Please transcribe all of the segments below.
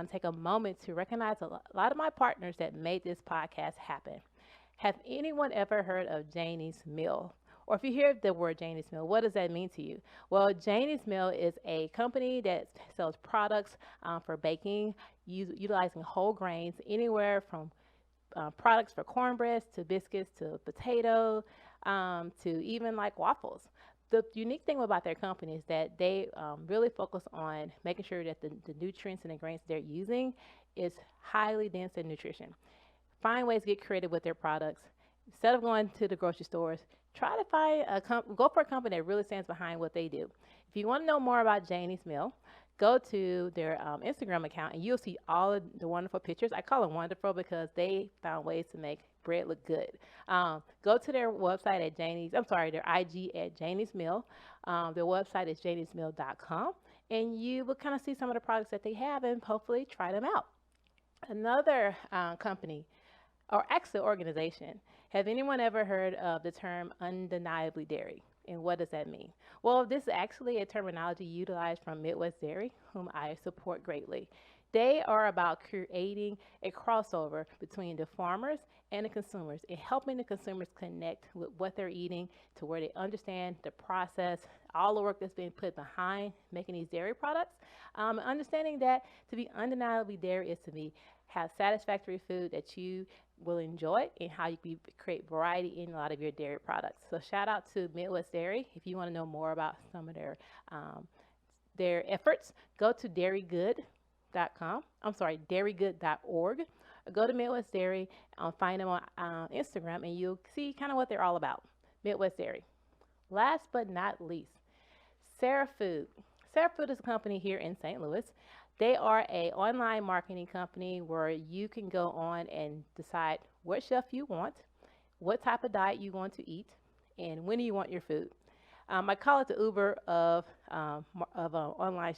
want to take a moment to recognize a lot of my partners that made this podcast happen. Have anyone ever heard of Janie's Mill? Or if you hear the word Janie's Mill, what does that mean to you? Well, Janie's Mill is a company that sells products for baking, utilizing whole grains, anywhere from products for cornbread to biscuits to potato to even like waffles. The unique thing about their company is that they really focus on making sure that the nutrients and the grains they're using is highly dense in nutrition. Find ways to get creative with their products. Instead of going to the grocery stores, try to find go for a company that really stands behind what they do. If you want to know more about Janie's Mill, go to their Instagram account and you'll see all of the wonderful pictures. I call them wonderful because they found ways to make bread look good. Go to their website at their IG at Janie's Mill. Their website is janiesmill.com, and you will kind of see some of the products that they have and hopefully try them out. Another company, or actually organization, have anyone ever heard of the term undeniably dairy? And what does that mean? Well, this is actually a terminology utilized from Midwest Dairy, whom I support greatly. They are about creating a crossover between the farmers and the consumers and helping the consumers connect with what they're eating to where they understand the process, all the work that's being put behind making these dairy products. Understanding that to be undeniably dairy is to have satisfactory food that you will enjoy and how you can create variety in a lot of your dairy products. So shout out to Midwest Dairy. If you want to know more about some of their efforts, go to dairygood.org. Go to Midwest Dairy, find them on Instagram, and you'll see kind of what they're all about. Midwest Dairy. Last but not least, Sarah Food. Sarah Food is a company here in St. Louis. They are an online marketing company where you can go on and decide what chef you want, what type of diet you want to eat, and when do you want your food. I call it the Uber of online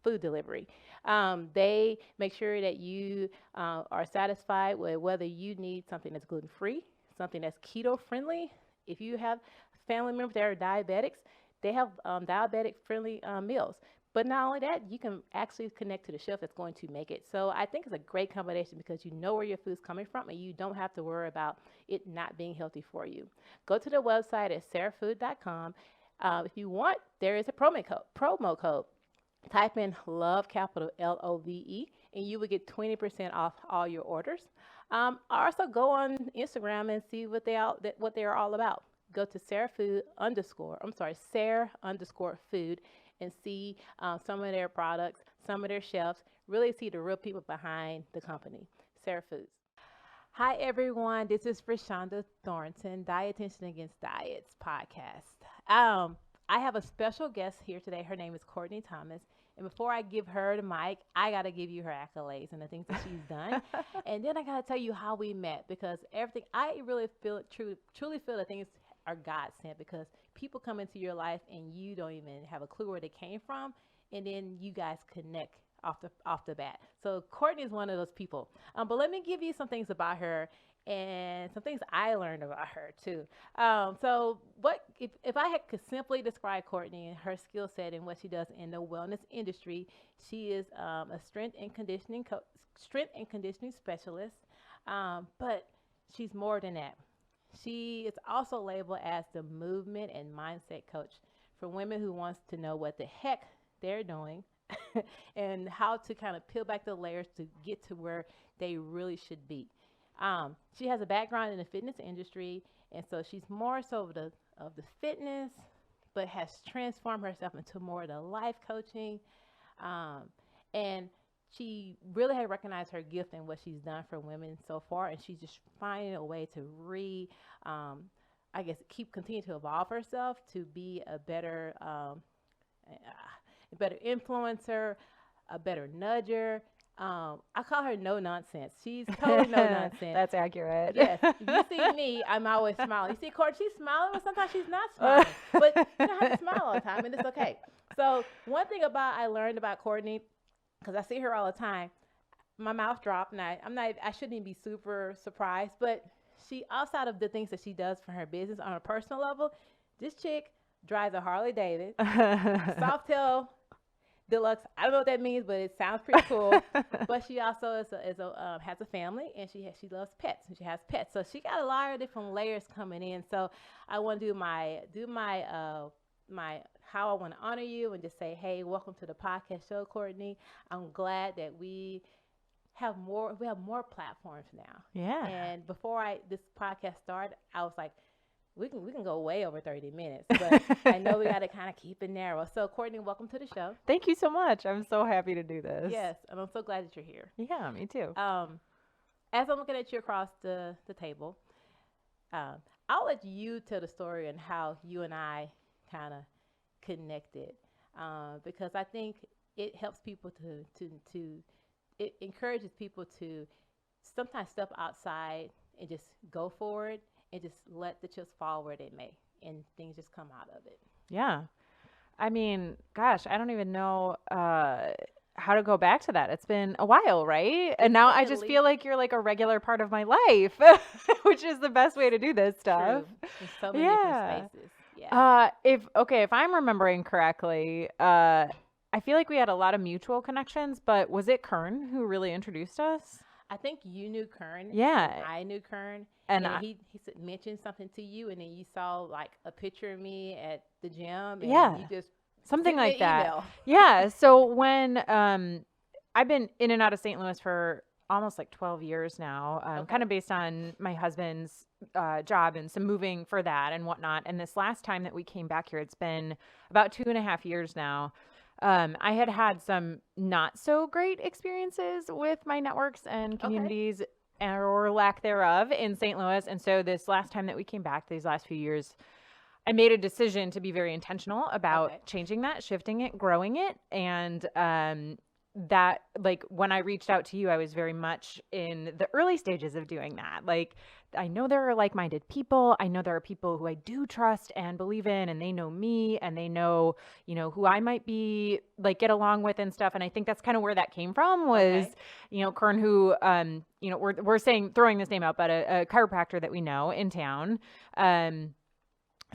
food delivery. They make sure that you are satisfied with whether you need something that's gluten-free, something that's keto-friendly. If you have family members that are diabetics, they have diabetic-friendly meals. But not only that, you can actually connect to the chef that's going to make it. So I think it's a great combination because you know where your food's coming from and you don't have to worry about it not being healthy for you. Go to the website at sarahfood.com. If you want, there is a promo code. Type in LOVE, capital LOVE, and you will get 20% off all your orders. Also go on Instagram and see what they're all about. Go to Sarah _ food, and see some of their products, some of their chefs, really see the real people behind the company, Sarah Foods. Hi, everyone. This is Frishonda Thornton, Dietitian Against Diets podcast. I have a special guest here today. Her name is Kourtney Thomas. And before I give her the mic, I got to give you her accolades and the things that she's done. And then I got to tell you how we met because everything, I really truly feel that things are God sent because people come into your life and you don't even have a clue where they came from, and then you guys connect off the bat. So Kourtney is one of those people. But let me give you some things about her and some things I learned about her too. So what if I could simply describe Kourtney and her skill set and what she does in the wellness industry? She is a strength and conditioning specialist, but she's more than that. She is also labeled as the movement and mindset coach for women who wants to know what the heck they're doing and how to kind of peel back the layers to get to where they really should be. She has a background in the fitness industry, and so she's more so of the fitness, but has transformed herself into more of the life coaching. And she really had recognized her gift and what she's done for women so far, and she's just finding a way to continue to evolve herself to be a better influencer, a better nudger. I call her no nonsense. She's totally no nonsense. That's accurate. Yes. You see me, I'm always smiling. You see Kourtney, she's smiling, but sometimes she's not smiling. But you don't have to smile all the time, and it's okay. So one thing I learned about Kourtney, because I see her all the time, my mouth dropped, and I shouldn't even be super surprised, but she, outside of the things that she does for her business on a personal level, this chick drives a Harley Davidson, Softail deluxe. I don't know what that means, but it sounds pretty cool. But she also has a family, and she loves pets, and she has pets. So she got a lot of different layers coming in. So I want to do my how I want to honor you and just say, hey, welcome to the podcast show, Kourtney. I'm glad that we have more platforms now. Yeah. And before this podcast started, I was like, we can go way over 30 minutes, but I know we got to kind of keep it narrow. So Kourtney, welcome to the show. Thank you so much. I'm so happy to do this. Yes, and I'm so glad that you're here. Yeah, me too. As I'm looking at you across the table, I'll let you tell the story and how you and I kind of connected, because I think it helps people it encourages people to sometimes step outside and just go forward and just let the chips fall where they may, and things just come out of it. Yeah. I mean, gosh, I don't even know how to go back to that. It's been a while, right? And now I just feel like you're like a regular part of my life, which is the best way to do this stuff. True. In so many different spaces. Yeah. If I'm remembering correctly, I feel like we had a lot of mutual connections, but was it Kern who really introduced us? I think you knew Kern. Yeah. And I knew Kern. And he mentioned something to you, and then you saw like a picture of me at the gym. And you just something like that. Email. Yeah. So when I've been in and out of St. Louis for almost like 12 years now, kind of based on my husband's job and some moving for that and whatnot. And this last time that we came back here, it's been about 2.5 years now. I had some not so great experiences with my networks and communities or lack thereof in St. Louis. And so this last time that we came back, these last few years, I made a decision to be very intentional about changing that, shifting it, growing it. And that, like, when I reached out to you, I was very much in the early stages of doing that. Like, I know there are like-minded people. I know there are people who I do trust and believe in, and they know me, and they know, who I might be like get along with and stuff. And I think that's kind of where that came from was, Kern, who, we're throwing this name out, but a chiropractor that we know in town.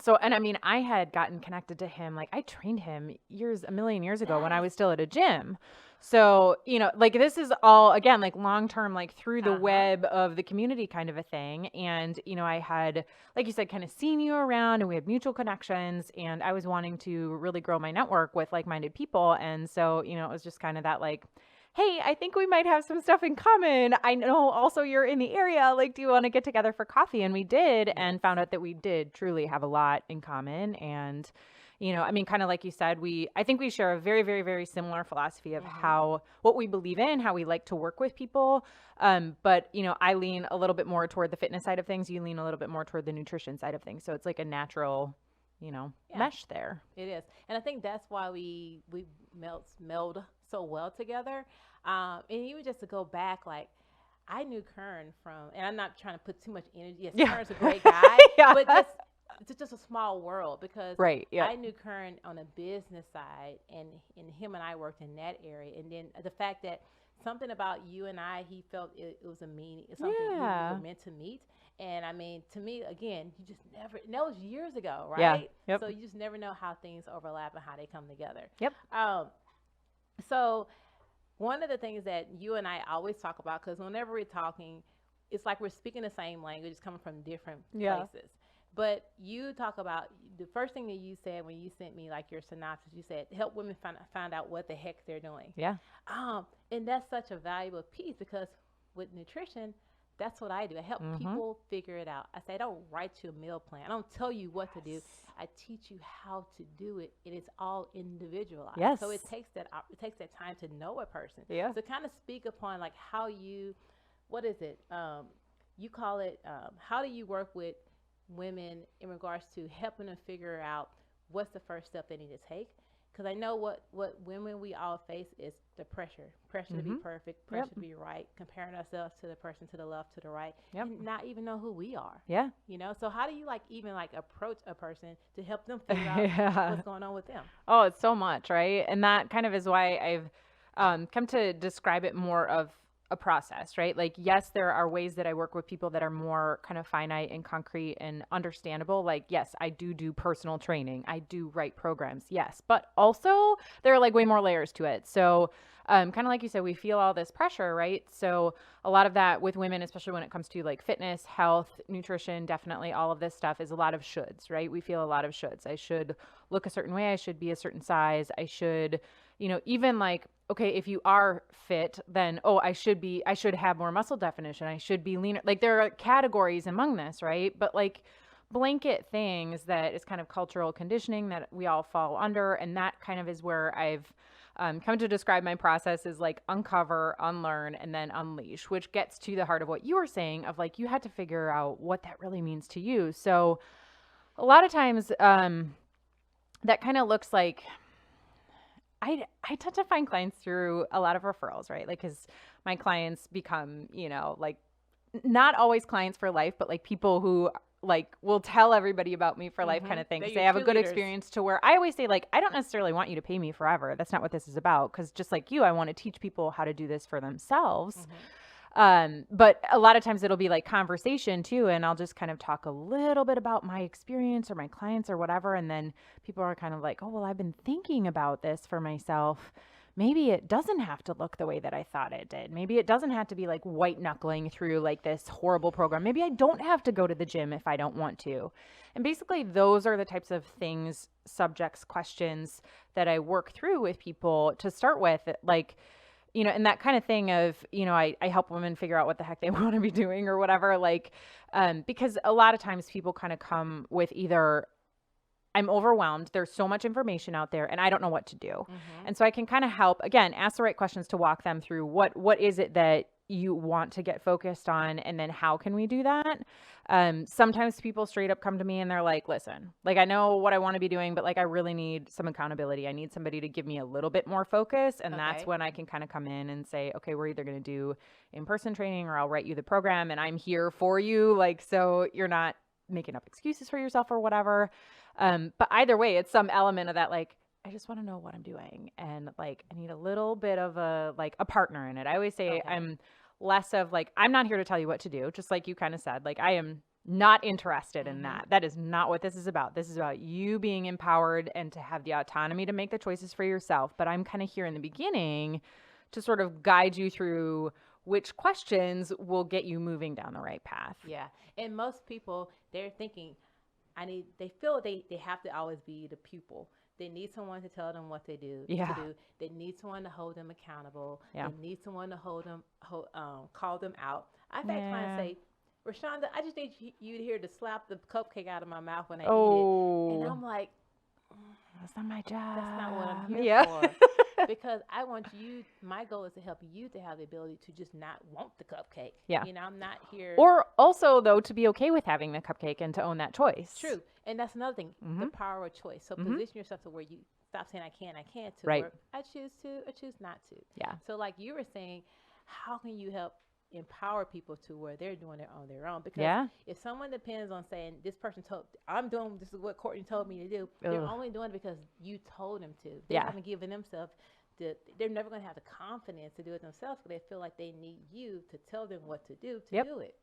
So, and I mean, I had gotten connected to him. Like, I trained him a million years ago when I was still at a gym. So, like, this is all, again, like long-term, like through the web of the community kind of a thing. And, I had, like you said, kind of seen you around, and we had mutual connections, and I was wanting to really grow my network with like-minded people. And so, it was just kind of that, like, hey, I think we might have some stuff in common. I know also you're in the area. Like, do you want to get together for coffee? And we did, and found out that we did truly have a lot in common. And, I mean, kind of like you said, I think we share a very, very, very similar philosophy of what we believe in, how we like to work with people. But, I lean a little bit more toward the fitness side of things. You lean a little bit more toward the nutrition side of things. So it's like a natural, mesh there. It is. And I think that's why we meld so well together. And even just to go back, like, I knew Kern and I'm not trying to put too much energy. Yes, Kern's a great guy, but it's just a small world because I knew Kern on a business side, and him and I worked in that area. And then the fact that something about you and I, he felt it was something we were meant to meet. And I mean, to me, again, you just never, and that was years ago, right? Yeah. Yep. So you just never know how things overlap and how they come together. Yep. So one of the things that you and I always talk about, because whenever we're talking, it's like we're speaking the same language, it's coming from different places. But you talk about the first thing that you said when you sent me like your synopsis, you said, help women find out what the heck they're doing. Yeah. And that's such a valuable piece, because with nutrition, that's what I do. I help people figure it out. I say, I don't write you a meal plan. I don't tell you what to do. I teach you how to do it. And it's all individualized. Yes. So it takes that time to know a person. Yeah. So kind of speak upon like how what is it? You call it, how do you work with women in regards to helping them figure out what's the first step they need to take? Because I know what women we all face is the pressure to be perfect, pressure to be right, comparing ourselves to the person to the left, to the right, and not even know who we are. Yeah. So how do you even approach a person to help them figure out what's going on with them? Oh, it's so much, right? And that kind of is why I've come to describe it more of a process, right? Like, yes, there are ways that I work with people that are more kind of finite and concrete and understandable. Like, yes, I do personal training. I do write programs. Yes. But also there are like way more layers to it. So, kind of like you said, we feel all this pressure, right? So a lot of that with women, especially when it comes to like fitness, health, nutrition, definitely all of this stuff is a lot of shoulds, right? We feel a lot of shoulds. I should look a certain way. I should be a certain size. I should, even like, okay, if you are fit, then, I should have more muscle definition. I should be leaner. Like, there are categories among this, right? But like blanket things that is kind of cultural conditioning that we all fall under. And that kind of is where I've come to describe my process as like uncover, unlearn, and then unleash, which gets to the heart of what you were saying of like, you had to figure out what that really means to you. So a lot of times that kind of looks like, I tend to find clients through a lot of referrals, right? Like, because my clients become, like not always clients for life, but like people who like will tell everybody about me for life kind of thing. Because they have a good experience to where I always say, like, I don't necessarily want you to pay me forever. That's not what this is about. Because just like you, I want to teach people how to do this for themselves. But a lot of times it'll be like conversation too. And I'll just kind of talk a little bit about my experience or my clients or whatever. And then people are kind of like, oh, well, I've been thinking about this for myself. Maybe it doesn't have to look the way that I thought it did. Maybe it doesn't have to be like white knuckling through like this horrible program. Maybe I don't have to go to the gym if I don't want to. And basically those are the types of things, subjects, questions that I work through with people to start with. Like, and that kind of thing of, I help women figure out what the heck they want to be doing or whatever, like, because a lot of times people kind of come with either I'm overwhelmed, there's so much information out there and I don't know what to do. And so I can kind of help, again, ask the right questions to walk them through what is it that you want to get focused on, and then how can we do that? Sometimes people straight up come to me and they're like, listen, like, I know what I want to be doing, but like, I really need some accountability. I need somebody to give me a little bit more focus. And that's when I can kind of come in and say, okay, we're either going to do in-person training or I'll write you the program and I'm here for you. Like, so you're not making up excuses for yourself or whatever. But either way, it's some element of that, like, I just want to know what I'm doing. And like, I need a little bit of a partner in it. I always say I'm less of like, I'm not here to tell you what to do. Just like you kind of said, like, I am not interested in that. That is not what this is about. This is about you being empowered and to have the autonomy to make the choices for yourself. But I'm kind of here in the beginning to sort of guide you through which questions will get you moving down the right path. Yeah. And most people, they're thinking, they feel they have to always be the pupil. They need someone to tell them what to do. They need someone to hold them accountable. They need someone to call them out. I've had clients say, Rashonda, I just need you here to slap the cupcake out of my mouth when I eat it. And I'm like, that's not my job. That's not what I'm here for. Because I want you, my goal is to help you to have the ability to just not want the cupcake. I'm not here. Or also, though, to be okay with having the cupcake and to own that choice. True. And that's another thing, the power of choice. So position yourself to where you stop saying I can't to where I choose to, I choose not to. Yeah. So like you were saying, how can you help empower people to where they're doing it on their own? Because if someone depends on saying this is what Kourtney told me to do, they're only doing it because you told them to. They haven't given themselves they're never going to have the confidence to do it themselves, but they feel like they need you to tell them what to do do it.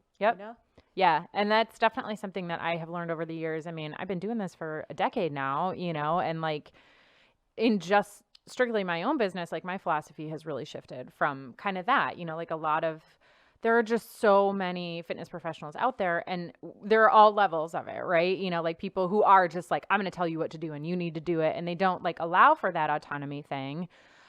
Yeah. And that's definitely something that I have learned over the years. I mean, I've been doing this for a decade now, and like in just strictly my own business, like my philosophy has really shifted from kind of that, like there are just so many fitness professionals out there and there are all levels of it, right? Like people who are just like, I'm going to tell you what to do and you need to do it. And they don't like allow for that autonomy thing.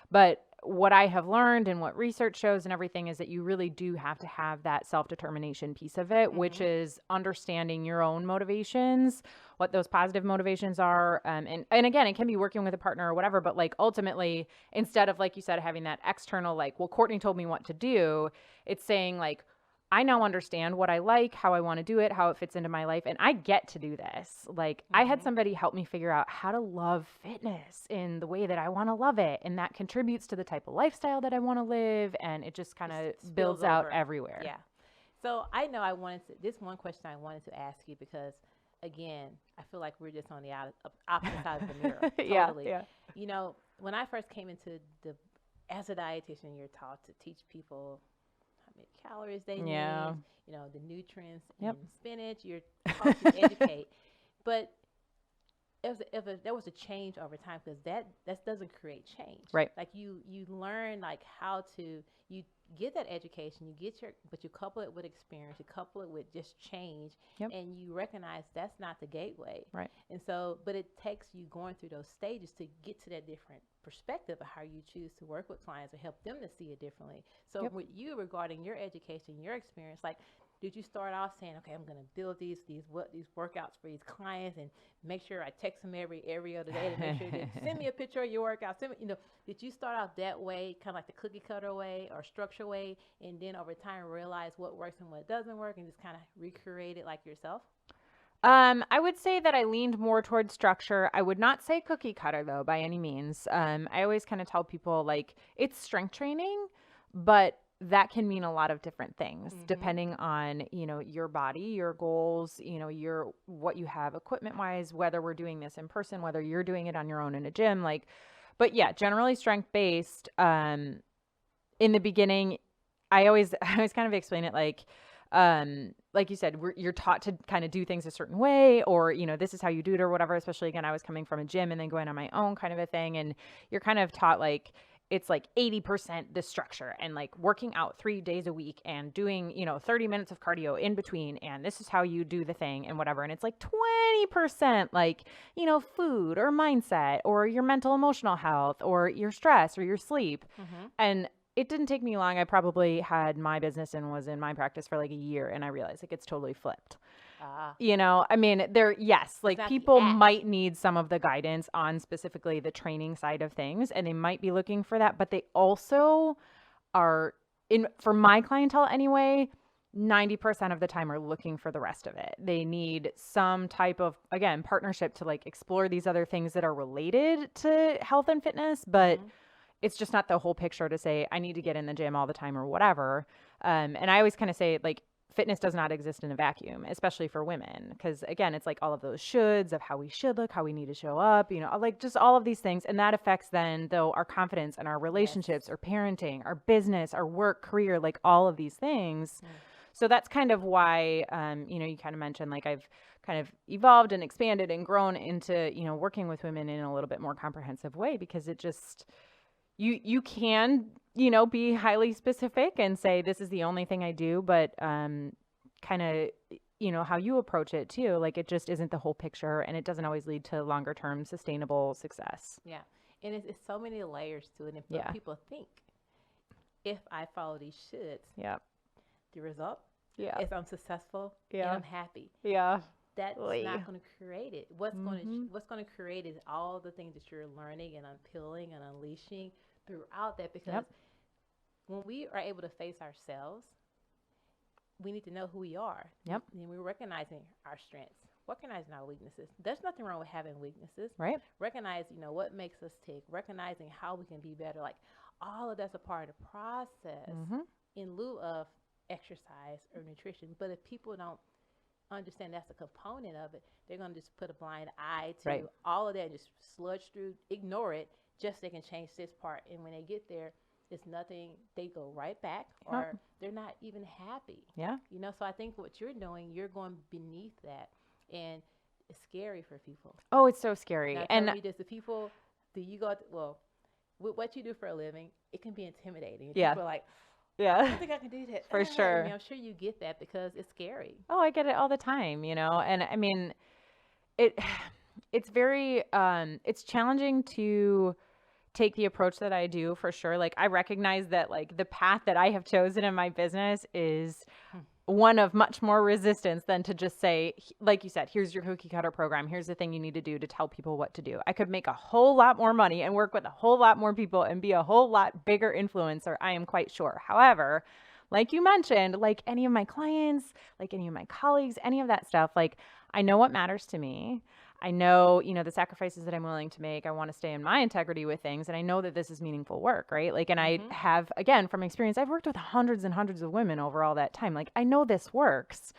But what I have learned and what research shows and everything is that you really do have to have that self-determination piece of it, which is understanding your own motivations, what those positive motivations are. And again, it can be working with a partner or whatever, but like ultimately, instead of like you said, having that external, like, well, Kourtney told me what to do, it's saying like, I now understand what I like, how I want to do it, how it fits into my life, and I get to do this. Like I had somebody help me figure out how to love fitness in the way that I want to love it, and that contributes to the type of lifestyle that I want to live, and it just kind of builds out everywhere. Yeah. So I know this one question I wanted to ask you because, again, I feel like we're just on the opposite side of the mirror. Totally. Yeah. When I first came into as a dietitian, you're taught to teach people many calories they Yeah. need, you know, the nutrients Yep. in spinach. You're taught to educate. But if there was a change over time, because that doesn't create change. Right. Like you learn like how to, you get that education, but you couple it with experience, you couple it with just change, Yep. and you recognize that's not the gateway. Right. And so, but it takes you going through those stages to get to that different perspective of how you choose to work with clients or help them to see it differently. So Yep. with you regarding your education, your experience, like, did you start off saying, okay, I'm going to build these workouts for these clients and make sure I text them every other day to make sure they send me a picture of your workout. Send me, you know, did you start out that way, kind of like the cookie cutter way or structure way, and then over time realize what works and what doesn't work and just kind of recreate it like yourself? I would say that I leaned more towards structure. I would not say cookie cutter though, by any means. I always kind of tell people like it's strength training, but that can mean a lot of different things depending on, you know, your body, your goals, you know, what you have equipment wise, whether we're doing this in person, whether you're doing it on your own in a gym, like, but yeah, generally strength based. In the beginning, I always kind of explain it like you said, you're taught to kind of do things a certain way, or, you know, this is how you do it or whatever, especially again, I was coming from a gym and then going on my own kind of a thing. And you're kind of taught like, it's like 80% the structure and like working out 3 days a week and doing, you know, 30 minutes of cardio in between. And this is how you do the thing and whatever. And it's like 20% like, you know, food or mindset or your mental emotional health or your stress or your sleep. And it didn't take me long. I probably had my business and was in my practice for like a year. And I realized like it's totally flipped. You know, I mean, like people might need some of the guidance on specifically the training side of things, and they might be looking for that, but they also are for my clientele anyway, 90% of the time are looking for the rest of it. They need some type of, again, partnership to like explore these other things that are related to health and fitness, but it's just not the whole picture to say, I need to get in the gym all the time or whatever. And I always kind of say like, fitness does not exist in a vacuum, especially for women. Because again, it's like all of those shoulds of how we should look, how we need to show up, you know, like just all of these things. And that affects then though our confidence and our relationships, our parenting, our business, our work, career, like all of these things. So that's kind of why, you know, you kind of mentioned like I've kind of evolved and expanded and grown into, you know, working with women in a little bit more comprehensive way, because it just, you can, you know, be highly specific and say, this is the only thing I do, but kind of, you know, how you approach it too. Like it just isn't the whole picture, and it doesn't always lead to longer term sustainable success. Yeah. And it's so many layers to it. And people think if I follow these shoulds, the result is I'm successful and I'm happy. That's not going to create it. What's going to create is all the things that you're learning and unpeeling and unleashing throughout that, because when we are able to face ourselves, we need to know who we are. And we're recognizing our strengths, recognizing our weaknesses. There's nothing wrong with having weaknesses. Right. Recognize, you know, what makes us tick, recognizing how we can be better. Like all of that's a part of the process in lieu of exercise or nutrition. But if people don't understand that's a component of it, they're going to just put a blind eye to all of that and just sludge through, ignore it, just so they can change this part. And when they get there, it's nothing, they go right back, or they're not even happy. You know, so I think what you're doing, you're going beneath that, and it's scary for people. Oh, it's so scary. Now, and me, does the people, do you go, well, with what you do for a living, it can be intimidating. People are like, I don't think I can do that. For sure. I mean, I'm sure you get that because it's scary. Oh, I get it all the time, you know? And I mean, it's very, it's challenging to take the approach that I do, for sure. Like I recognize that like the path that I have chosen in my business is one of much more resistance than to just say, like you said, here's your cookie cutter program. Here's the thing you need to do to tell people what to do. I could make a whole lot more money and work with a whole lot more people and be a whole lot bigger influencer, I am quite sure. However, like you mentioned, like any of my clients, like any of my colleagues, any of that stuff, like I know what matters to me. I know, you know, the sacrifices that I'm willing to make. I want to stay in my integrity with things. And I know that this is meaningful work, right? Like, and I have, again, from experience, I've worked with hundreds and hundreds of women over all that time. Like, I know this works.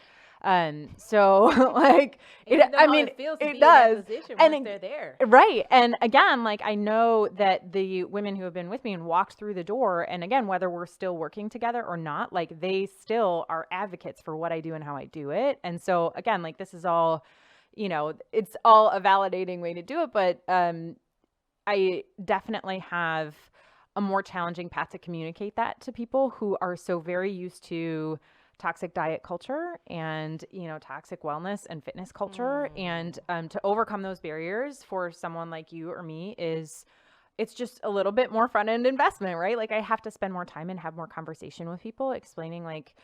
So like, And you know I how mean, it feels to it be does. in that position And once they're there. Right. And again, like I know that the women who have been with me and walked through the door, and again, whether we're still working together or not, like they still are advocates for what I do and how I do it. And so again, like this is all, it's all a validating way to do it. But I definitely have a more challenging path to communicate that to people who are so very used to toxic diet culture and toxic wellness and fitness culture. And to overcome those barriers for someone like you or me it's just a little bit more front end investment, right? Like I have to spend more time and have more conversation with people explaining like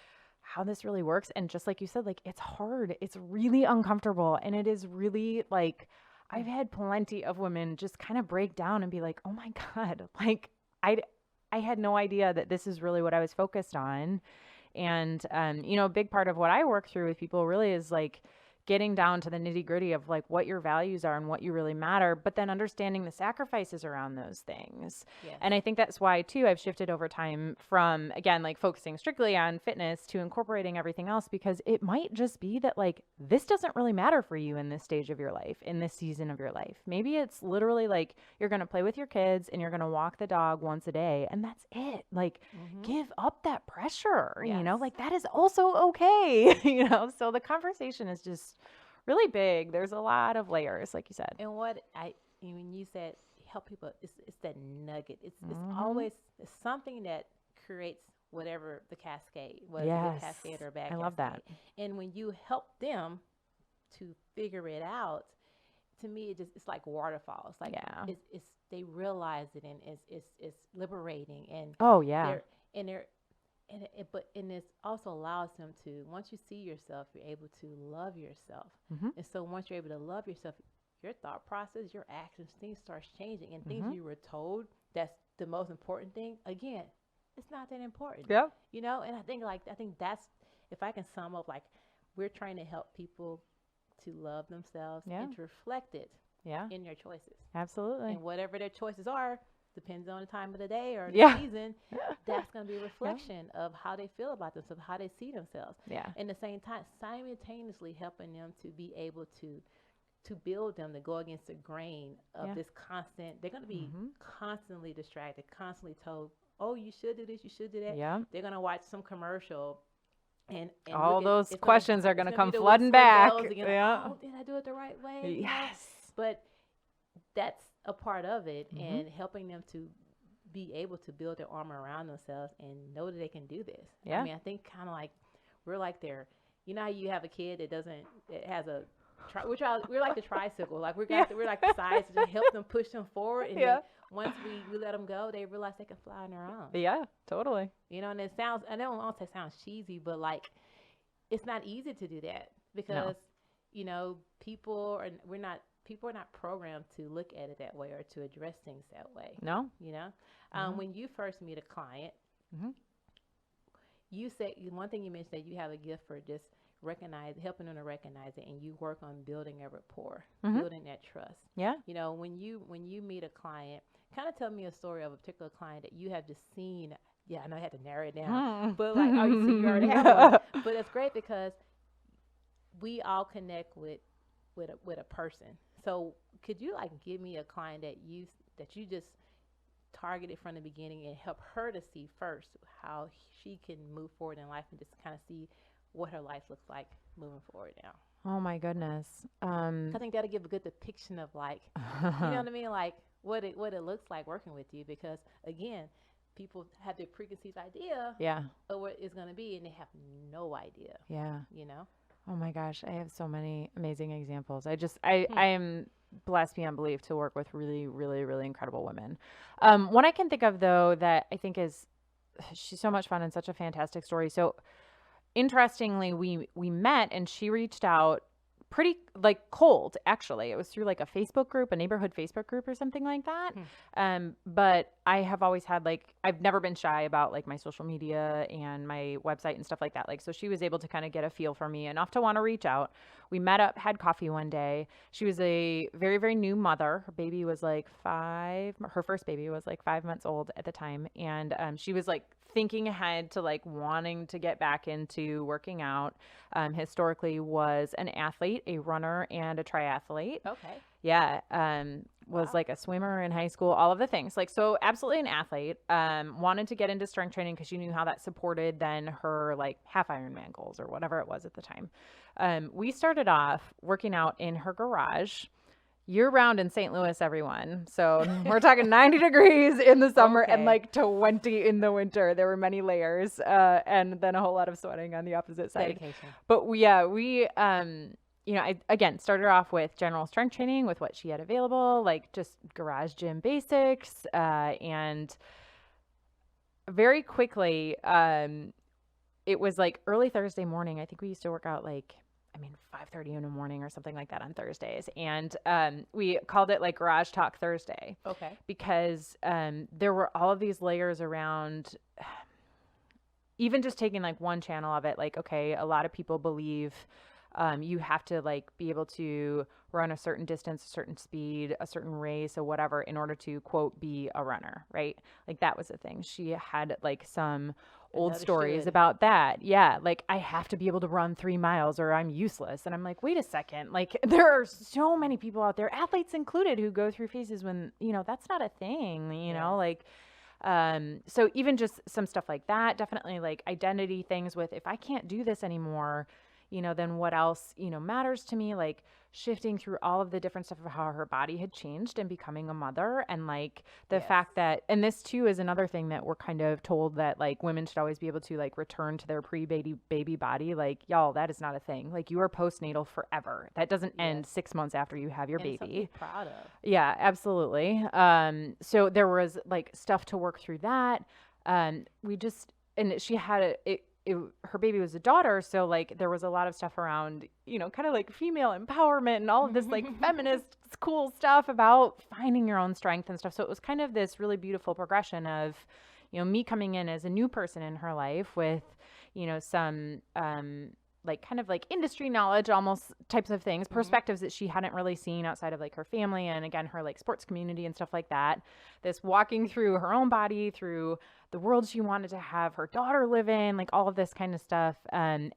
how this really works. And just like you said, like it's hard, it's really uncomfortable, and it is really like I've had plenty of women just kind of break down and be like, oh my God, like I had no idea that this is really what I was focused on. And, a big part of what I work through with people really is like getting down to the nitty gritty of like what your values are and what you really matter, but then understanding the sacrifices around those things. Yes. And I think that's why too, I've shifted over time from, again, like focusing strictly on fitness to incorporating everything else, because it might just be that like, this doesn't really matter for you in this stage of your life, in this season of your life. Maybe it's literally like, you're going to play with your kids and you're going to walk the dog once a day and that's it. Like give up that pressure, like that is also okay. So the conversation is just really big. There's a lot of layers, like you said. And when you said help people, it's that nugget. It's always something that creates whatever the cascade, whether it's a cascade or a bad cascade. I love that. And when you help them to figure it out, to me, it's like waterfalls. Like it's they realize it, and it's liberating. And and this also allows them to, once you see yourself, you're able to love yourself. And so once you're able to love yourself, your thought process, your actions, things starts changing, and things you were told that's the most important thing. Again, it's not that important. Yeah. And I think that's, if I can sum up, like we're trying to help people to love themselves and to reflect it in their choices. Absolutely. And whatever their choices are, depends on the time of the day or the season, that's going to be a reflection of how they feel about themselves, how they see themselves. Yeah. And at the same time, simultaneously helping them to be able to build them, to go against the grain of this constant, they're going to be constantly distracted, constantly told, oh, you should do this, you should do that. Yeah. They're going to watch some commercial and all those questions are going to come flooding back. Yeah. Like, oh, did I do it the right way? Yes. But that's a part of it, and helping them to be able to build their armor around themselves and know that they can do this. Yeah. I mean, I think kind of like we're like how you have a kid that has a we're like the tricycle. Like we're like the sides to help them push them forward, and then once we let them go, they realize they can fly on their own. Yeah, totally. And it sounds, I don't want to say it sounds cheesy, but like it's not easy to do that because people are not programmed to look at it that way or to address things that way. No. When you first meet a client, you said one thing you mentioned, that you have a gift for just helping them to recognize it, and you work on building a rapport, building that trust. Yeah. When you meet a client, kind of tell me a story of a particular client that you have just seen. Yeah, I know I had to narrow it down, but like, you already have one. But it's great because we all connect with a person. So could you like give me a client that you just targeted from the beginning and help her to see first how she can move forward in life and just kind of see what her life looks like moving forward now? Oh my goodness. I think that'll give a good depiction of like, you know what I mean? Like what it looks like working with you, because again, people have their preconceived idea of what it's going to be, and they have no idea. Yeah. Oh my gosh, I have so many amazing examples. I am blessed beyond belief to work with really, really, really incredible women. One I can think of though that I think she's so much fun and such a fantastic story. So interestingly, we met and she reached out pretty like cold, actually. It was through like a Facebook group, a neighborhood Facebook group or something like that. But I have always had like, I've never been shy about like my social media and my website and stuff like that. Like, so she was able to kind of get a feel for me enough to want to reach out. We met up, had coffee one day. She was a very, very new mother. Her baby was like her first baby was like 5 months old at the time. And she was like thinking ahead to like wanting to get back into working out. Historically was an athlete, a runner, and a triathlete. Okay. Yeah. Was like a swimmer in high school, all of the things. Like, so absolutely an athlete. Wanted to get into strength training because she knew how that supported then her like half Ironman goals or whatever it was at the time. We started off working out in her garage year round in St. Louis, everyone. So we're talking 90 degrees in the summer and like 20 in the winter. There were many layers, and then a whole lot of sweating on the opposite side. Dedication. But we, you know, I, again, started off with general strength training with what she had available, like just garage gym basics, and very quickly, it was like early Thursday morning. I think we used to work out like, 5:30 in the morning or something like that on Thursdays. And we called it like Garage Talk Thursday. Okay. Because there were all of these layers around even just taking like one channel of it. Like, okay, a lot of people believe you have to like be able to run a certain distance, a certain speed, a certain race or whatever in order to quote, be a runner, right? Like that was the thing. She had like some old stories about that. Yeah. Like I have to be able to run 3 miles or I'm useless. And I'm like, wait a second. Like there are so many people out there, athletes included, who go through phases when, you know, that's not a thing, you know, like, so even just some stuff like that, definitely like identity things with, if I can't do this anymore, you know, then what else, you know, matters to me, like shifting through all of the different stuff of how her body had changed and becoming a mother. And like the fact that, and this too is another thing that we're kind of told that like women should always be able to like return to their baby body. Like, y'all, that is not a thing. Like you are postnatal forever. That doesn't end 6 months after you have your baby. Something to be proud of. Yeah, absolutely. So there was like stuff to work through that. We just, and she had her baby was a daughter. So like there was a lot of stuff around, you know, kind of like female empowerment and all of this like feminist cool stuff about finding your own strength and stuff. So it was kind of this really beautiful progression of, you know, me coming in as a new person in her life with, you know, some, like kind of like industry knowledge, almost types of things, perspectives that she hadn't really seen outside of like her family. And again, her like sports community and stuff like that, this walking through her own body, through the world she wanted to have her daughter live in, like all of this kind of stuff. And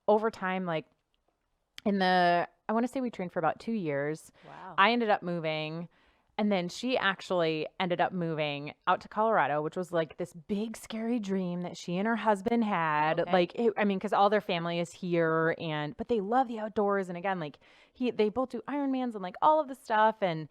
over time, like I want to say we trained for about 2 years. Wow. I ended up moving. And then she actually ended up moving out to Colorado, which was like this big, scary dream that she and her husband had. Okay. Like, because all their family is here but they love the outdoors. And again, like they both do Ironmans and like all of the stuff. And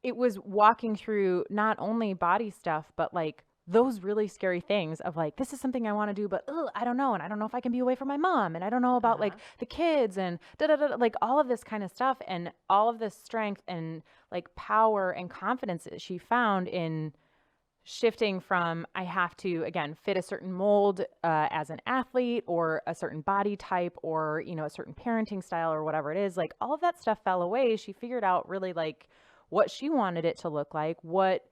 it was walking through not only body stuff, but like those really scary things of like, this is something I want to do, but I don't know. And I don't know if I can be away from my mom. And I don't know about like the kids and like all of this kind of stuff, and all of this strength and like power and confidence that she found in shifting from, I have to, again, fit a certain mold as an athlete or a certain body type or, you know, a certain parenting style or whatever it is. Like all of that stuff fell away. She figured out really like what she wanted it to look like, what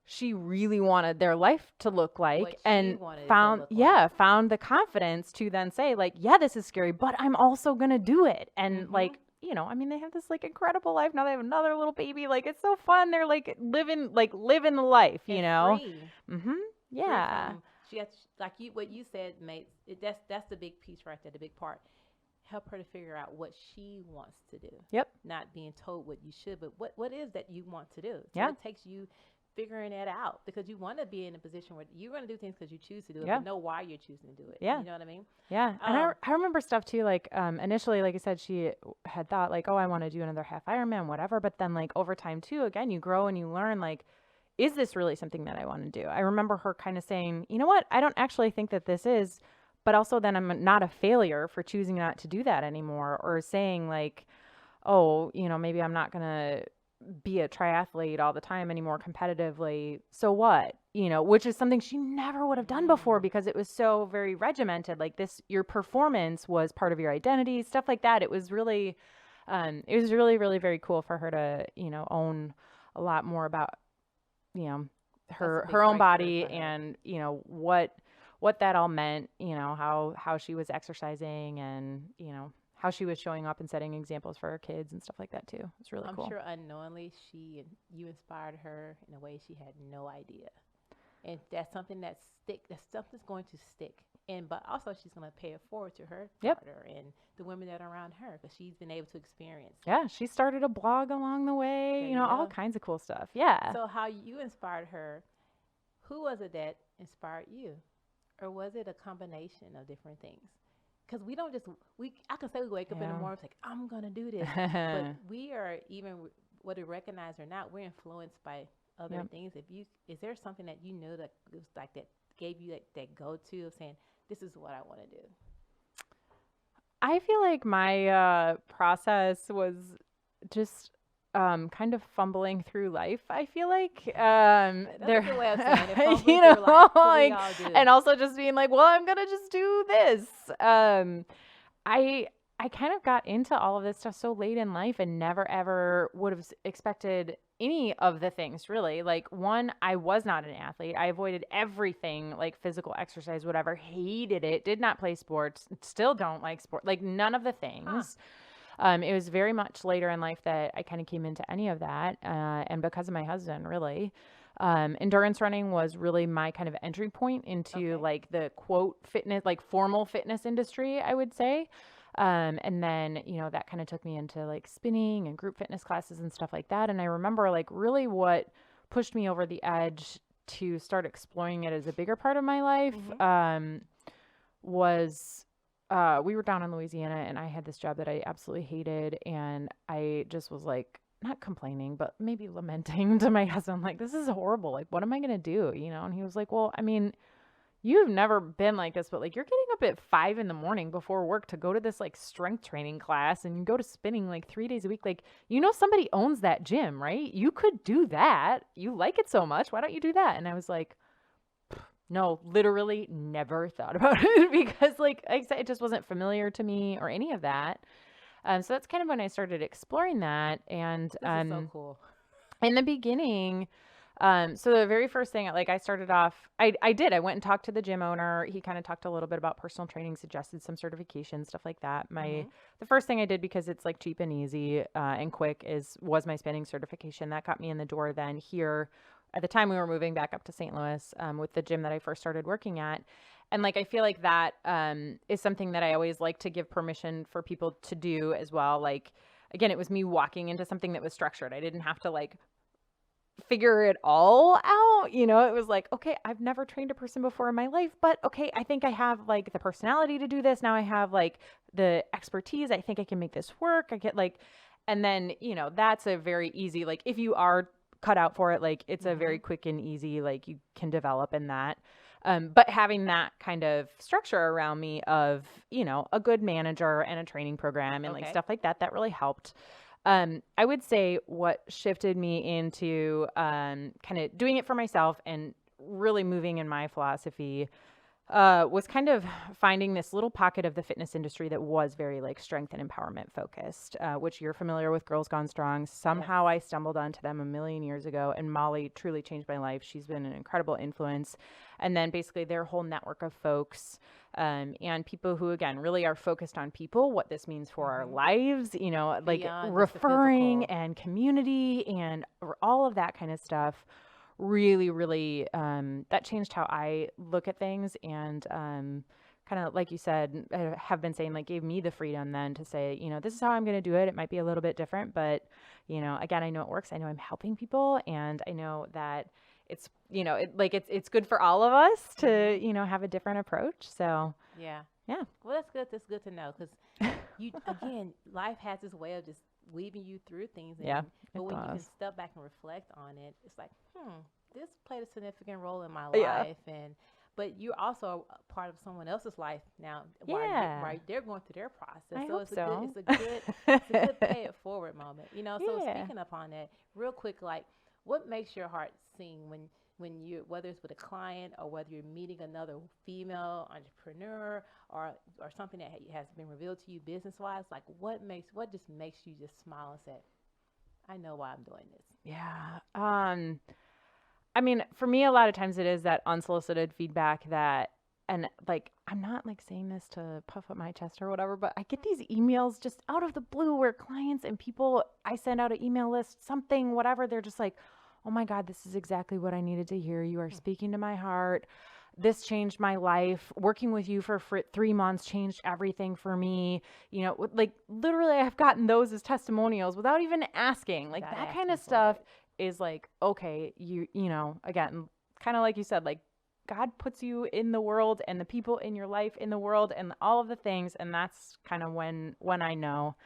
she really wanted their life to look like, and found the confidence to then say like, yeah, this is scary, but I'm also going to do it. And like, you know, they have this like incredible life. Now they have another little baby. Like, it's so fun. They're like living the life, you know? Yeah. She has, like what you said, mate, that's the big piece right there, the big part. Help her to figure out what she wants to do. Yep. Not being told what you should, but what is that you want to do? So it takes you figuring that out, because you want to be in a position where you're going to do things because you choose to do it, but know why you're choosing to do it. Yeah. You know what I mean? Yeah. And I remember stuff too, like initially, like I said, she had thought like, oh, I want to do another half Ironman, whatever. But then like over time too, again, you grow and you learn like, is this really something that I want to do? I remember her kind of saying, you know what, I don't actually think that this is, but also then I'm not a failure for choosing not to do that anymore, or saying like, oh, you know, maybe I'm not going to be a triathlete all the time anymore competitively. So what? You know, which is something she never would have done before because it was so very regimented. Like this, your performance was part of your identity, stuff like that. It was really it was really, really very cool for her to, own a lot more about, her own body and, what that all meant, how she was exercising and, how she was showing up and setting examples for her kids and stuff like that too. It's really cool. I'm sure unknowingly you inspired her in a way she had no idea. And that's something that's something's going to stick. But also she's going to pay it forward to her daughter and the women that are around her because she's been able to experience. Yeah, she started a blog along the way, all kinds of cool stuff. Yeah. So how you inspired her, who was it that inspired you? Or was it a combination of different things? Because we don't I can say we wake up in the morning, it's like, I'm going to do this. But we are, even whether recognized or not, we're influenced by other things. Is there something that that was like that gave you that go-to of saying, this is what I want to do? I feel like my process was just kind of fumbling through life. I feel like that's a good way of saying it. Fumbling through life, like, we all do. And also just being like, well, I'm gonna just do this. I kind of got into all of this stuff so late in life and never ever would have expected any of the things really. Like, one, I was not an athlete. I avoided everything like physical exercise, whatever, hated it, did not play sports, still don't like sport, like none of the things. It was very much later in life that I kind of came into any of that. And because of my husband, really. Endurance running was really my kind of entry point into like the quote fitness, like formal fitness industry, I would say. And then, that kind of took me into like spinning and group fitness classes and stuff like that. And I remember like really what pushed me over the edge to start exploring it as a bigger part of my life, was, we were down in Louisiana and I had this job that I absolutely hated. And I just was like, not complaining, but maybe lamenting to my husband, like, this is horrible. Like, what am I going to do? And he was like, well, I mean, you've never been like this, but like you're getting up at 5 a.m. before work to go to this like strength training class and you go to spinning like 3 days a week. Like, somebody owns that gym, right? You could do that. You like it so much. Why don't you do that? And I was like, no, literally never thought about it because like I said, it just wasn't familiar to me or any of that. So that's kind of when I started exploring that. And this is so cool. In the beginning, so the very first thing, like I started off, I went and talked to the gym owner. He kind of talked a little bit about personal training, suggested some certifications, stuff like that. The first thing I did, because it's like cheap and easy and quick, was my spinning certification. That got me in the door then here. At the time we were moving back up to St. Louis with the gym that I first started working at. And like, I feel like that is something that I always like to give permission for people to do as well. Like, again, it was me walking into something that was structured. I didn't have to like figure it all out. It was like, okay, I've never trained a person before in my life, but okay, I think I have like the personality to do this. Now I have like the expertise. I think I can make this work. I get like, and then, that's a very easy, like if you are cut out for it, like it's a very quick and easy, like you can develop in that. But having that kind of structure around me of, a good manager and a training program and like stuff like that, that really helped. I would say what shifted me into kind of doing it for myself and really moving in my philosophy was kind of finding this little pocket of the fitness industry that was very like strength and empowerment focused, which you're familiar with, Girls Gone Strong. Somehow I stumbled onto them a million years ago, and Molly truly changed my life. She's been an incredible influence. And then basically their whole network of folks and people who, again, really are focused on people, what this means for our lives, like beyond referring and community and all of that kind of stuff. Really, really, that changed how I look at things, and kind of like you said, I have been saying, like, gave me the freedom then to say, this is how I'm going to do it. It might be a little bit different, but, again, I know it works. I know I'm helping people, and I know that it's, it's good for all of us to, have a different approach. So yeah. Well, that's good. That's good to know, because again, life has this way of just weaving you through things. And, but when you can step back and reflect on it, it's like, this played a significant role in my life. But you're also a part of someone else's life now. While they're going through their process. It's a good pay it forward moment. So speaking upon that, real quick, like, what makes your heart sing when you, whether it's with a client or whether you're meeting another female entrepreneur or something that has been revealed to you business wise? Like what just makes you just smile and say, I know why I'm doing this? Yeah. I mean, for me, a lot of times it is that unsolicited feedback that, and like, I'm not like saying this to puff up my chest or whatever, but I get these emails just out of the blue where clients and people, I send out an email list, something, whatever. They're just like, oh my God, this is exactly what I needed to hear. You are speaking to my heart. This changed my life. Working with you for 3 months changed everything for me. You know, like literally I've gotten those as testimonials without even asking. Like that kind of stuff is like, okay, you know, again, kind of like you said, like God puts you in the world and the people in your life in the world and all of the things. And that's kind of when I know.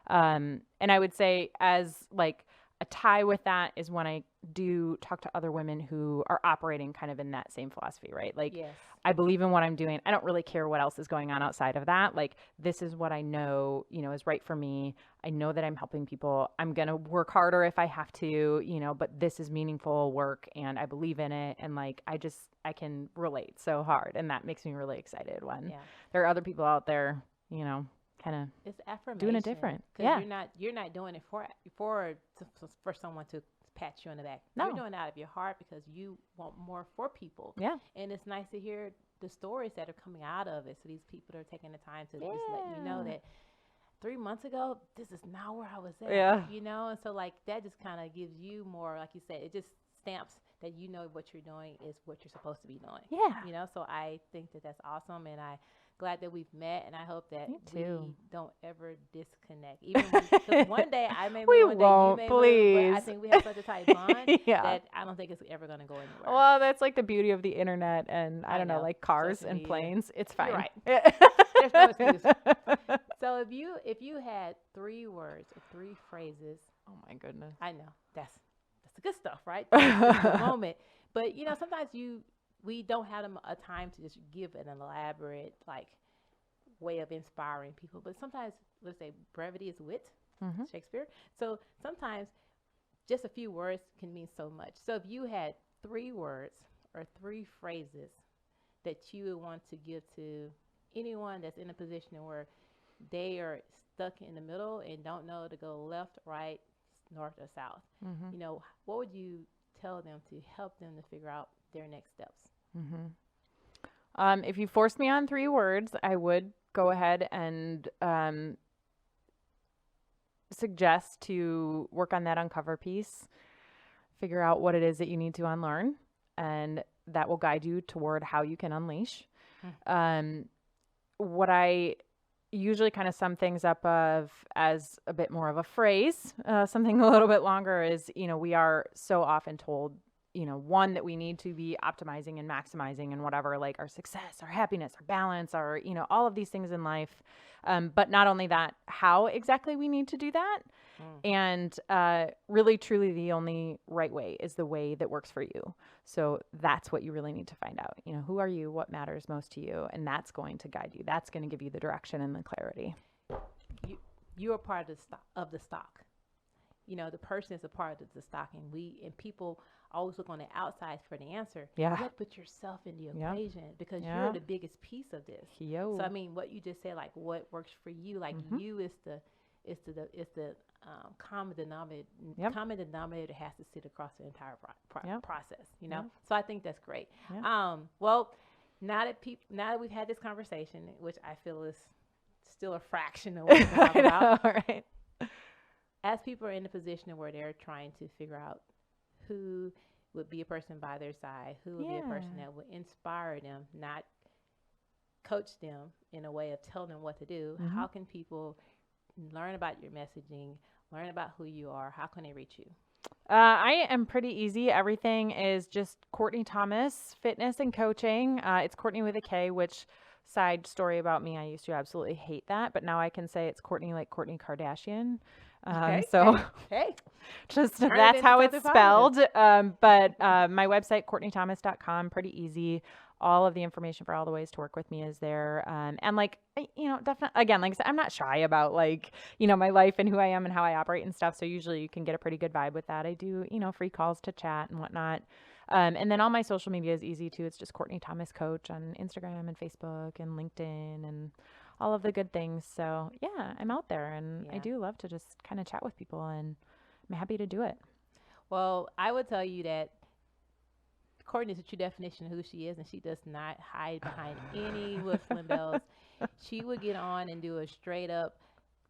And I would say as like a tie with that is when I do talk to other women who are operating kind of in that same philosophy, right? Like, yes. I believe in what I'm doing. I don't really care what else is going on outside of that. Like, this is what I know, you know, is right for me. I know that I'm helping people. I'm going to work harder if I have to, you know, but this is meaningful work and I believe in it. And like, I can relate so hard. And that makes me really excited when there are other people out there, you know, kind of it's affirmation, doing it different. Yeah. You're not doing it for someone to pat you on the back. No. You're doing it out of your heart because you want more for people. Yeah. And it's nice to hear the stories that are coming out of it. So these people are taking the time to just let you know that 3 months ago, this is not where I was at. Yeah. You know, and so like that just kind of gives you more, like you said, it just stamps that you know what you're doing is what you're supposed to be doing. Yeah. You know, so I think that that's awesome, and I glad that we've met, and I hope that we don't ever disconnect. Even because one day I may we one won't, day you may please. move, but I think we have such a tight bond that I don't think it's ever going to go anywhere. Well, that's like the beauty of the internet and I don't know, like cars and planes. It's fine. You're right. There's no excuse. So if you had 3 words or 3 phrases, oh my goodness, I know that's the good stuff, right? That's the moment, but you know sometimes we don't have a time to just give an elaborate like way of inspiring people. But sometimes, let's say, brevity is wit, Shakespeare. So sometimes just a few words can mean so much. So if you had 3 words or 3 phrases that you would want to give to anyone that's in a position where they are stuck in the middle and don't know to go left, right, north, or south, you know, what would you tell them to help them to figure out their next steps? If you forced me on 3 words, I would go ahead and suggest to work on that uncover piece, figure out what it is that you need to unlearn, and that will guide you toward how you can unleash. What I usually kind of sum things up as a bit more of a phrase, something a little bit longer is, you know, we are so often told, you know, one, that we need to be optimizing and maximizing and whatever, like our success, our happiness, our balance, our, you know, all of these things in life. But not only that, how exactly we need to do that. And really, truly, the only right way is the way that works for you. So that's what you really need to find out. You know, who are you? What matters most to you? And that's going to guide you. That's going to give you the direction and the clarity. You are part of the stock. You know, the person is a part of the stock, and people always look on the outside for the answer. Yeah. You have to put yourself in the equation because you're the biggest piece of this. So I mean, what you just said, like what works for you, like you is the common denominator. Common denominator has to sit across the entire process. You know, so I think that's great. Well, now that we've had this conversation, which I feel is still a fraction of what we're talking about, right? As people are in a position where they're trying to figure out who would be a person by their side, who would be a person that would inspire them, not coach them in a way of telling them what to do, how can people learn about your messaging, learn about who you are? How can they reach you? I am pretty easy. Everything is just Kourtney Thomas, fitness and coaching. It's Kourtney with a K, which, side story about me, I used to absolutely hate that, but now I can say it's Kourtney like Kourtney Kardashian. So just that's how it's spelled. But my website, KourtneyThomas.com, pretty easy. All of the information for all the ways to work with me is there. And like, definitely, again, like I said, I'm not shy about like, my life and who I am and how I operate and stuff. So usually you can get a pretty good vibe with that. I do, free calls to chat and whatnot. And then all my social media is easy too. It's just Kourtney Thomas Coach on Instagram and Facebook and LinkedIn and all of the good things. So yeah, I'm out there and I do love to just kind of chat with people, and I'm happy to do it. Well, I would tell you that Kourtney is a true definition of who she is, and she does not hide behind any whistling bells. She would get on and do a straight up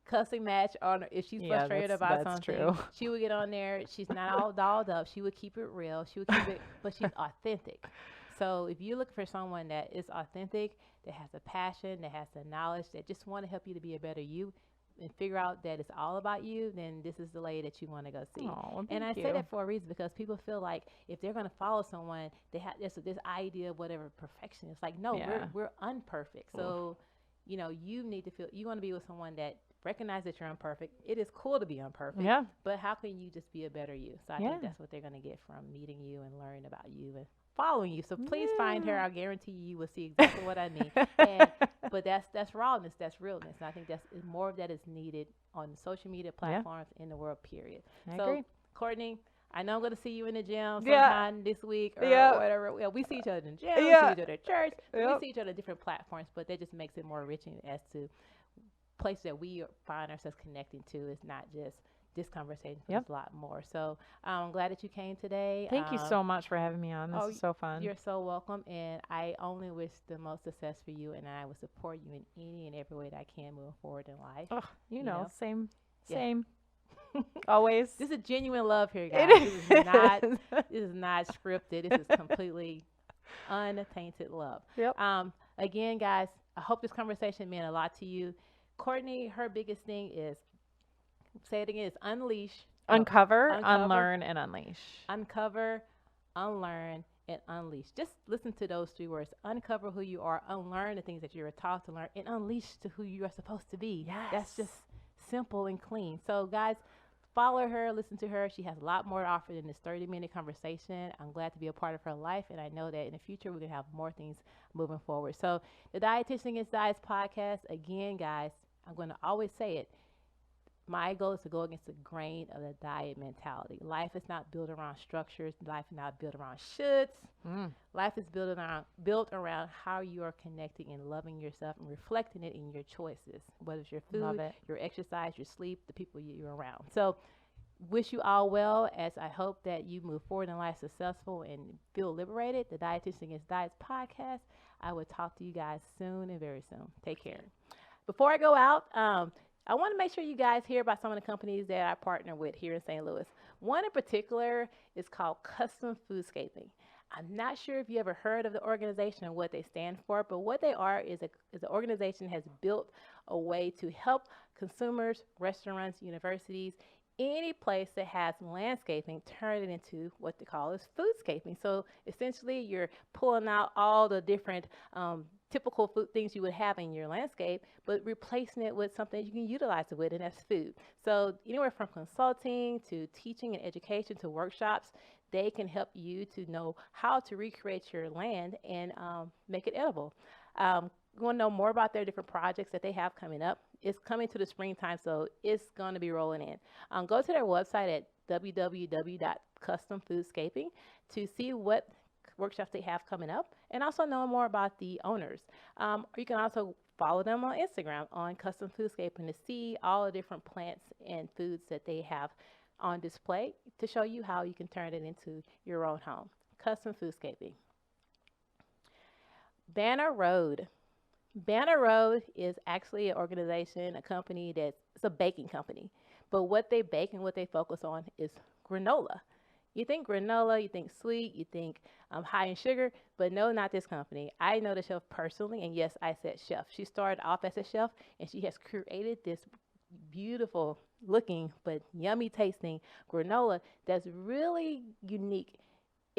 cussing match on if she's frustrated about something. True. She would get on there. She's not all dolled up. She would keep it real. She would keep it, but she's authentic. So if you're looking for someone that is authentic, that has a passion, that has the knowledge, that just want to help you to be a better you, and figure out that it's all about you, then this is the lady that you want to go see. Oh, and I you. say that for a reason, because people feel like if they're going to follow someone, they have this idea of whatever perfection. It's like, no, we're unperfect. So, you need to feel, you want to be with someone that recognize that you're imperfect. It is cool to be imperfect. Yeah. But how can you just be a better you? So I think that's what they're going to get from meeting you and learning about you and following you. So please find her. I guarantee you will see exactly what I mean. But that's rawness, that's realness. And I think that's more of that is needed on social media platforms in the world, period. I agree. Kourtney, I know I'm going to see you in the gym sometime this week or whatever. We see each other in the gym, we see each other at church, we see each other on different platforms, but that just makes it more enriching as to places that we find ourselves connecting to. It's not just this conversation, but it's a lot more. So I'm glad that you came today. Thank you so much for having me on. This is so fun. You're so welcome, and I only wish the most success for you, and I will support you in any and every way that I can moving forward in life. Oh, you know. Same. Always. This is genuine love here, guys. This is not scripted. This is completely untainted love. Yep. Again, guys, I hope this conversation meant a lot to you. Kourtney, her biggest thing is, say it again, it's uncover, unlearn, and unleash. Uncover, unlearn, and unleash. Just listen to those 3 words. Uncover who you are, unlearn the things that you were taught to learn, and unleash to who you are supposed to be. Yes. That's just simple and clean. So guys, follow her, listen to her. She has a lot more to offer than this 30-minute conversation. I'm glad to be a part of her life, and I know that in the future we're going to have more things moving forward. So the Dietitian Against Diets podcast, again, guys, I'm going to always say it. My goal is to go against the grain of the diet mentality. Life is not built around structures. Life is not built around shoulds. Life is built around how you are connecting and loving yourself and reflecting it in your choices, whether it's your food, your exercise, your sleep, the people you're around. So wish you all well, as I hope that you move forward in life successful and feel liberated. The Dietitian Against Diets podcast. I will talk to you guys soon and very soon. Take care. Before I go out, I want to make sure you guys hear about some of the companies that I partner with here in St. Louis. One in particular is called Custom Foodscaping. I'm not sure if you ever heard of the organization and what they stand for, but what they are is an organization has built a way to help consumers, restaurants, universities, any place that has landscaping, turn it into what they call is foodscaping. So essentially you're pulling out all the different typical food things you would have in your landscape, but replacing it with something you can utilize it with, and that's food. So anywhere from consulting to teaching and education to workshops, they can help you to know how to recreate your land and make it edible. You want to know more about their different projects that they have coming up? It's coming to the springtime, so it's going to be rolling in. Go to their website at www.customfoodscaping to see what workshops they have coming up, and also know more about the owners. You can also follow them on Instagram on Custom Foodscaping to see all the different plants and foods that they have on display to show you how you can turn it into your own home. Custom Foodscaping. Banner Road. Banner Road is actually an organization, a company it's a baking company. But what they bake and what they focus on is granola. You think granola, you think sweet, you think high in sugar, but no, not this company. I know the chef personally, and yes, I said chef. She started off as a chef, and she has created this beautiful looking but yummy tasting granola that's really unique.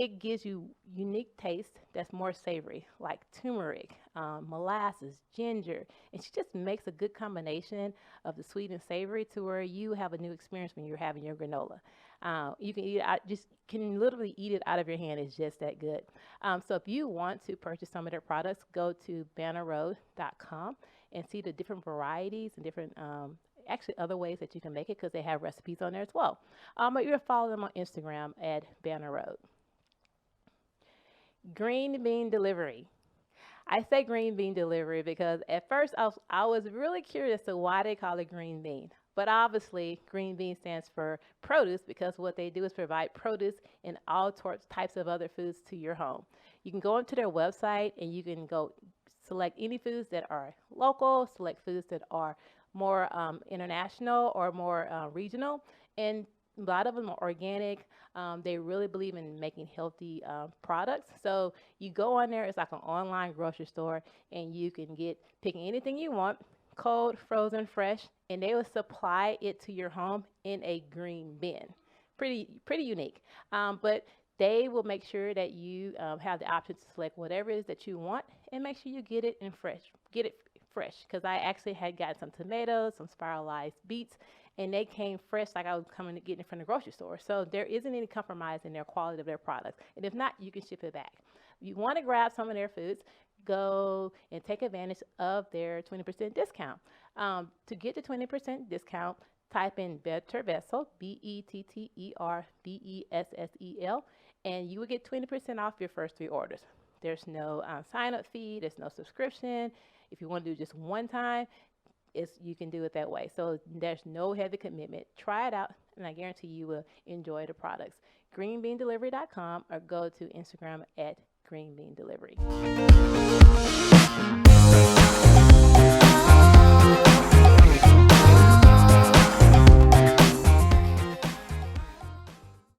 it gives you unique taste that's more savory, like turmeric, molasses, ginger. And she just makes a good combination of the sweet and savory to where you have a new experience when you're having your granola. You can eat it out, just can literally eat it out of your hand. It's just that good. So if you want to purchase some of their products, go to bannerroad.com and see the different varieties and different actually other ways that you can make it, because they have recipes on there as well. But you'll follow them on Instagram at Banner Road. Green bean delivery. I say green bean delivery because at first I was really curious to why they call it green bean. But obviously, green bean stands for produce, because what they do is provide produce and all types of other foods to your home. You can go into their website and you can go select any foods that are local, select foods that are more international or more regional, and a lot of them are organic. They really believe in making healthy products. So you go on there, it's like an online grocery store, and you can pick anything you want, cold, frozen, fresh, and they will supply it to your home in a green bin. Pretty unique. But they will make sure that you have the option to select whatever it is that you want, and make sure you get it fresh, because I actually had gotten some tomatoes, some spiralized beets, and they came fresh like I was coming to get it from the grocery store. So there isn't any compromise in their quality of their products. And if not, you can ship it back. If you want to grab some of their foods, go and take advantage of their 20% discount. To get the 20% discount, type in Better Vessel, BetterBessel, and you will get 20% off your first 3 orders. There's no sign-up fee. There's no subscription. If you want to do just one time, you can do it that way. So there's no heavy commitment. Try it out, and I guarantee you will enjoy the products. greenbeandelivery.com, or go to Instagram at greenbeandelivery.